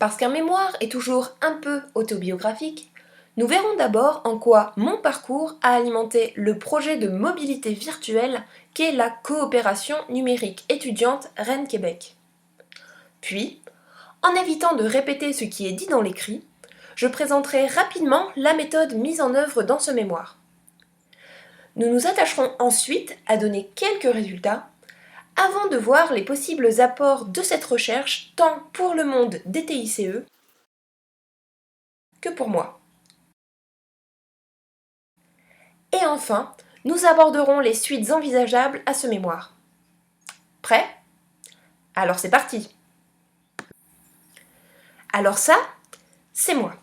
Parce qu'un mémoire est toujours un peu autobiographique, nous verrons d'abord en quoi mon parcours a alimenté le projet de mobilité virtuelle qu'est la coopération numérique étudiante Rennes-Québec. Puis, en évitant de répéter ce qui est dit dans l'écrit, je présenterai rapidement la méthode mise en œuvre dans ce mémoire. Nous nous attacherons ensuite à donner quelques résultats avant de voir les possibles apports de cette recherche tant pour le monde des TICE que pour moi. Et enfin, nous aborderons les suites envisageables à ce mémoire. Prêt? Alors c'est parti! Alors ça, c'est moi.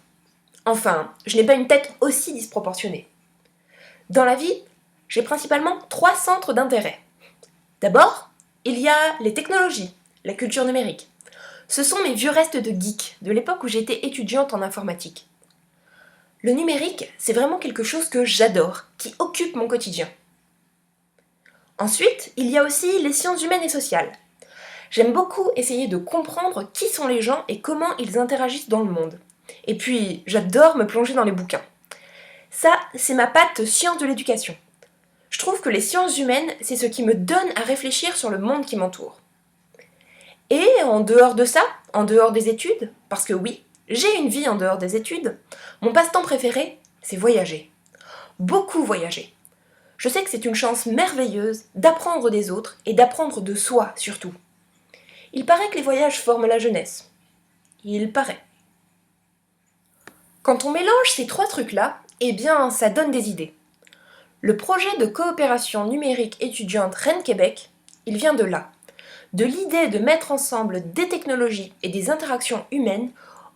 Enfin, je n'ai pas une tête aussi disproportionnée. Dans la vie, j'ai principalement 3 centres d'intérêt. D'abord, il y a les technologies, la culture numérique. Ce sont mes vieux restes de geek, de l'époque où j'étais étudiante en informatique. Le numérique, c'est vraiment quelque chose que j'adore, qui occupe mon quotidien. Ensuite, il y a aussi les sciences humaines et sociales. J'aime beaucoup essayer de comprendre qui sont les gens et comment ils interagissent dans le monde. Et puis, j'adore me plonger dans les bouquins. Ça, c'est ma patte science de l'éducation. Je trouve que les sciences humaines, c'est ce qui me donne à réfléchir sur le monde qui m'entoure. Et en dehors de ça, en dehors des études, parce que oui, j'ai une vie en dehors des études, mon passe-temps préféré, c'est voyager. Beaucoup voyager. Je sais que c'est une chance merveilleuse d'apprendre des autres et d'apprendre de soi surtout. Il paraît que les voyages forment la jeunesse. Il paraît. Quand on mélange ces 3 trucs-là, eh bien, ça donne des idées. Le projet de coopération numérique étudiante Rennes-Québec, il vient de là. De l'idée de mettre ensemble des technologies et des interactions humaines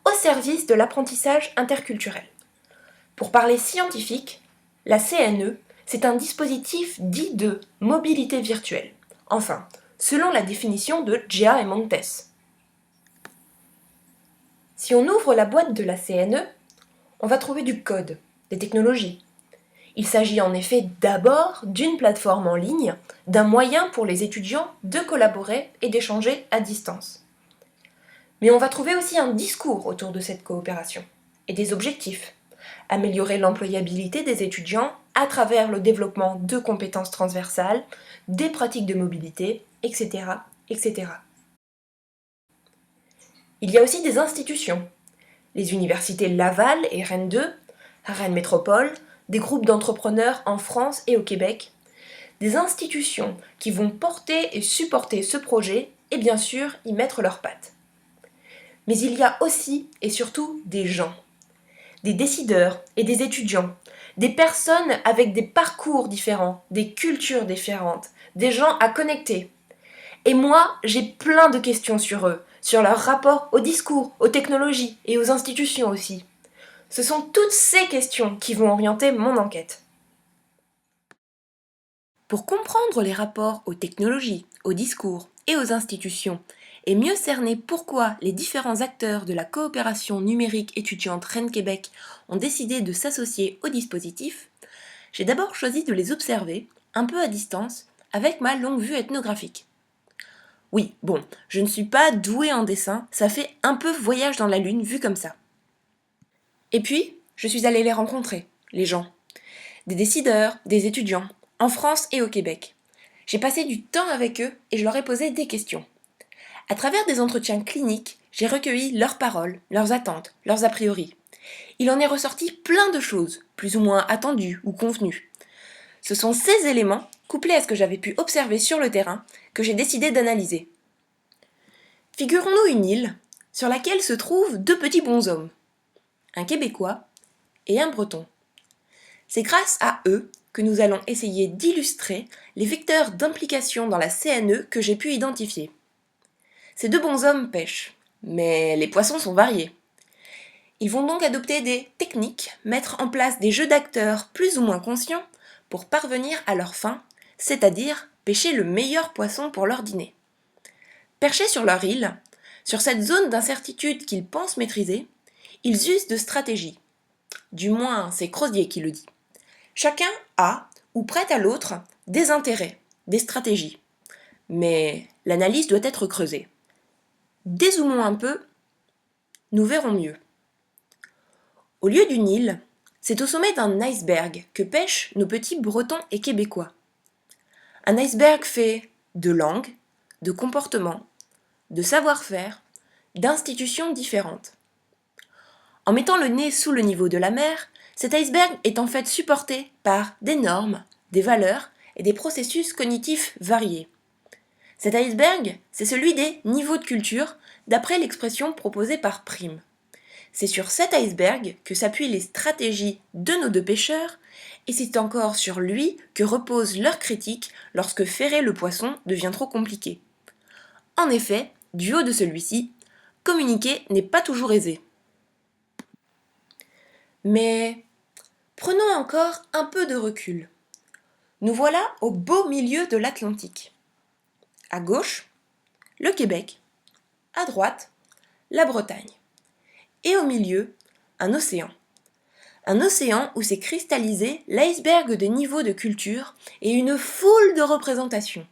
au service de l'apprentissage interculturel. Pour parler scientifique, la CNE, c'est un dispositif dit de mobilité virtuelle. Enfin, selon la définition de Gea et Montes. Si on ouvre la boîte de la CNE, on va trouver du code, des technologies. Il s'agit en effet d'abord d'une plateforme en ligne, d'un moyen pour les étudiants de collaborer et d'échanger à distance. Mais on va trouver aussi un discours autour de cette coopération et des objectifs. Améliorer l'employabilité des étudiants à travers le développement de compétences transversales, des pratiques de mobilité, etc., etc. Il y a aussi des institutions. Les universités Laval et Rennes 2, Rennes Métropole, des groupes d'entrepreneurs en France et au Québec, des institutions qui vont porter et supporter ce projet et bien sûr y mettre leurs pattes. Mais il y a aussi et surtout des gens, des décideurs et des étudiants, des personnes avec des parcours différents, des cultures différentes, des gens à connecter. Et moi, j'ai plein de questions sur eux, sur leur rapport au discours, aux technologies et aux institutions aussi. Ce sont toutes ces questions qui vont orienter mon enquête. Pour comprendre les rapports aux technologies, aux discours et aux institutions, et mieux cerner pourquoi les différents acteurs de la coopération numérique étudiante Rennes-Québec ont décidé de s'associer au dispositif, j'ai d'abord choisi de les observer, un peu à distance, avec ma longue vue ethnographique. Oui, bon, je ne suis pas douée en dessin, ça fait un peu voyage dans la lune vu comme ça. Et puis, je suis allée les rencontrer, les gens. Des décideurs, des étudiants, en France et au Québec. J'ai passé du temps avec eux et je leur ai posé des questions. À travers des entretiens cliniques, j'ai recueilli leurs paroles, leurs attentes, leurs a priori. Il en est ressorti plein de choses, plus ou moins attendues ou convenues. Ce sont ces éléments, couplés à ce que j'avais pu observer sur le terrain, que j'ai décidé d'analyser. Figurons-nous une île sur laquelle se trouvent 2 petits bonshommes, un Québécois et un Breton. C'est grâce à eux que nous allons essayer d'illustrer les vecteurs d'implication dans la CNE que j'ai pu identifier. Ces 2 bonshommes pêchent, mais les poissons sont variés. Ils vont donc adopter des techniques, mettre en place des jeux d'acteurs plus ou moins conscients pour parvenir à leur fin, c'est-à-dire pêcher le meilleur poisson pour leur dîner. Perchés sur leur île, sur cette zone d'incertitude qu'ils pensent maîtriser, ils usent de stratégies. Du moins, c'est Crozier qui le dit. Chacun a, ou prête à l'autre, des intérêts, des stratégies. Mais l'analyse doit être creusée. Dézoomons un peu Nous verrons mieux. Au lieu d'une île, c'est au sommet d'un iceberg que pêchent nos petits Bretons et Québécois. Un iceberg fait de langues, de comportements, de savoir-faire, d'institutions différentes. En mettant le nez sous le niveau de la mer, cet iceberg est en fait supporté par des normes, des valeurs et des processus cognitifs variés. Cet iceberg, c'est celui des niveaux de culture, d'après l'expression proposée par Prime. C'est sur cet iceberg que s'appuient les stratégies de nos deux pêcheurs, et c'est encore sur lui que repose leur critique lorsque ferrer le poisson devient trop compliqué. En effet, du haut de celui-ci, communiquer n'est pas toujours aisé. Mais prenons encore un peu de recul. Nous voilà au beau milieu de l'Atlantique. À gauche, le Québec. À droite, la Bretagne. Et au milieu, un océan. Un océan où s'est cristallisé l'iceberg des niveaux de culture et une foule de représentations.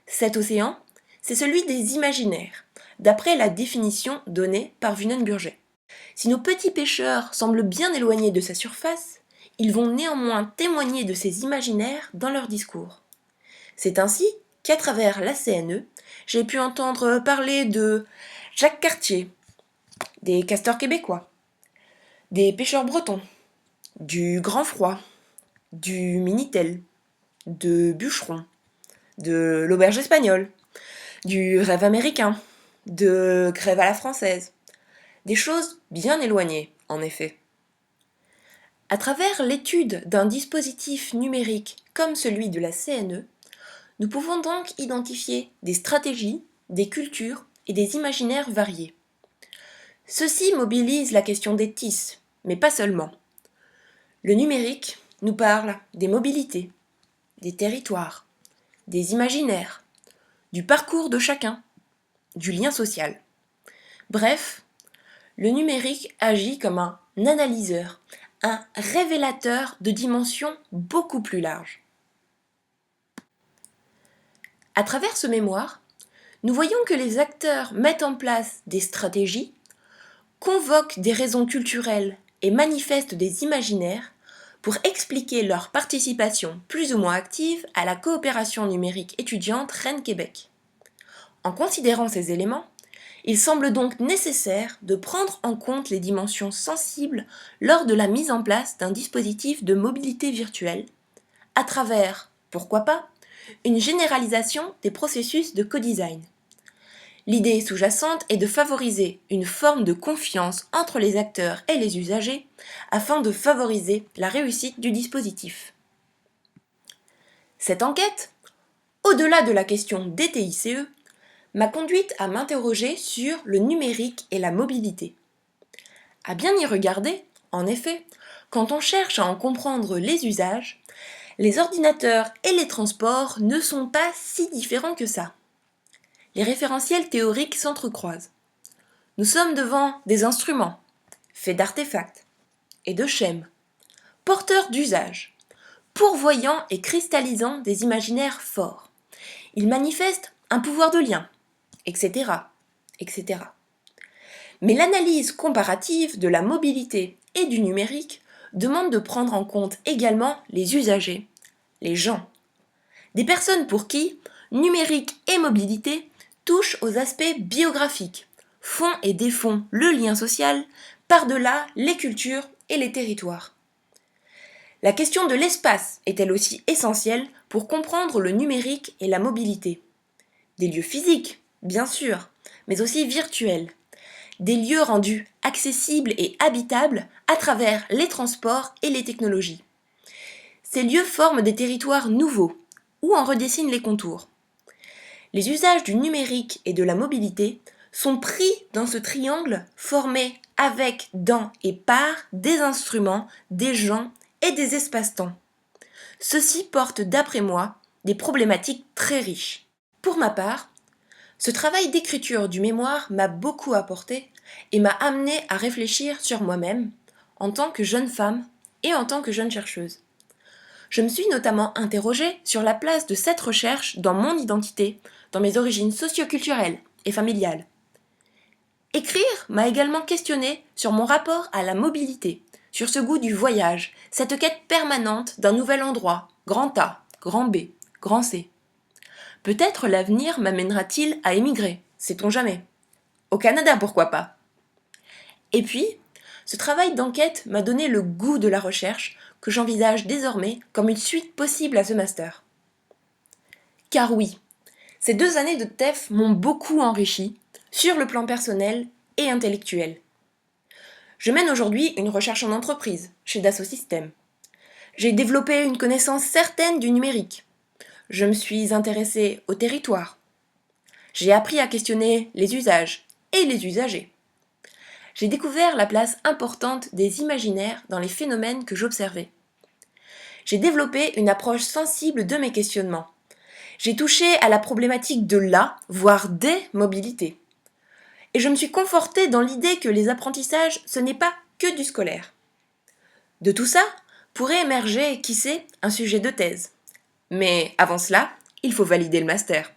Cet océan, c'est celui des imaginaires, d'après la définition donnée par Vunen-Burget. Si nos petits pêcheurs semblent bien éloignés de sa surface, ils vont néanmoins témoigner de ces imaginaires dans leur discours. C'est ainsi qu'à travers la CNE, j'ai pu entendre parler de Jacques Cartier, des castors québécois, des pêcheurs bretons, du grand froid, du Minitel, de bûcheron, de l'auberge espagnole, du rêve américain, de grève à la française. Des choses bien éloignées, en effet. À travers l'étude d'un dispositif numérique comme celui de la CNE, nous pouvons donc identifier des stratégies, des cultures et des imaginaires variés. Ceux-ci mobilisent la question des TIS, mais pas seulement. Le numérique nous parle des mobilités, des territoires, des imaginaires, du parcours de chacun, du lien social. Bref, le numérique agit comme un analyseur, un révélateur de dimensions beaucoup plus larges. À travers ce mémoire, nous voyons que les acteurs mettent en place des stratégies, convoquent des raisons culturelles et manifestent des imaginaires pour expliquer leur participation plus ou moins active à la coopération numérique étudiante Rennes-Québec. En considérant ces éléments, il semble donc nécessaire de prendre en compte les dimensions sensibles lors de la mise en place d'un dispositif de mobilité virtuelle, à travers, pourquoi pas, une généralisation des processus de co-design. L'idée sous-jacente est de favoriser une forme de confiance entre les acteurs et les usagers afin de favoriser la réussite du dispositif. Cette enquête, au-delà de la question des TICE, m'a conduite à m'interroger sur le numérique et la mobilité. À bien y regarder, en effet, quand on cherche à en comprendre les usages, les ordinateurs et les transports ne sont pas si différents que ça. Les référentiels théoriques s'entrecroisent. Nous sommes devant des instruments, faits d'artefacts et de schèmes, porteurs d'usages, pourvoyant et cristallisant des imaginaires forts. Ils manifestent un pouvoir de lien, etc., etc. Mais l'analyse comparative de la mobilité et du numérique demande de prendre en compte également les usagers, les gens. Des personnes pour qui numérique et mobilité touchent aux aspects biographiques, font et défont le lien social par-delà les cultures et les territoires. La question de l'espace est-elle aussi essentielle pour comprendre le numérique et la mobilité? Des lieux physiques, bien sûr, mais aussi virtuels. Des lieux rendus accessibles et habitables à travers les transports et les technologies. Ces lieux forment des territoires nouveaux, ou en redessinent les contours. Les usages du numérique et de la mobilité sont pris dans ce triangle formé avec, dans et par des instruments, des gens et des espaces-temps. Ceci porte, d'après moi, des problématiques très riches. Pour ma part, ce travail d'écriture du mémoire m'a beaucoup apporté et m'a amené à réfléchir sur moi-même en tant que jeune femme et en tant que jeune chercheuse. Je me suis notamment interrogée sur la place de cette recherche dans mon identité, dans mes origines socio-culturelles et familiales. Écrire m'a également questionné sur mon rapport à la mobilité, sur ce goût du voyage, cette quête permanente d'un nouvel endroit, grand A, grand B, grand C. Peut-être l'avenir m'amènera-t-il à émigrer, sait-on jamais. Au Canada, pourquoi pas. Et puis, ce travail d'enquête m'a donné le goût de la recherche que j'envisage désormais comme une suite possible à ce master. Car oui, ces 2 années de TEF m'ont beaucoup enrichi, sur le plan personnel et intellectuel. Je mène aujourd'hui une recherche en entreprise, chez Dassault Systèmes. J'ai développé une connaissance certaine du numérique. Je me suis intéressée au territoire. J'ai appris à questionner les usages et les usagers. J'ai découvert la place importante des imaginaires dans les phénomènes que j'observais. J'ai développé une approche sensible de mes questionnements. J'ai touché à la problématique de la, voire des mobilités. Et je me suis confortée dans l'idée que les apprentissages, ce n'est pas que du scolaire. De tout ça pourrait émerger, qui sait, un sujet de thèse. Mais avant cela, il faut valider le master.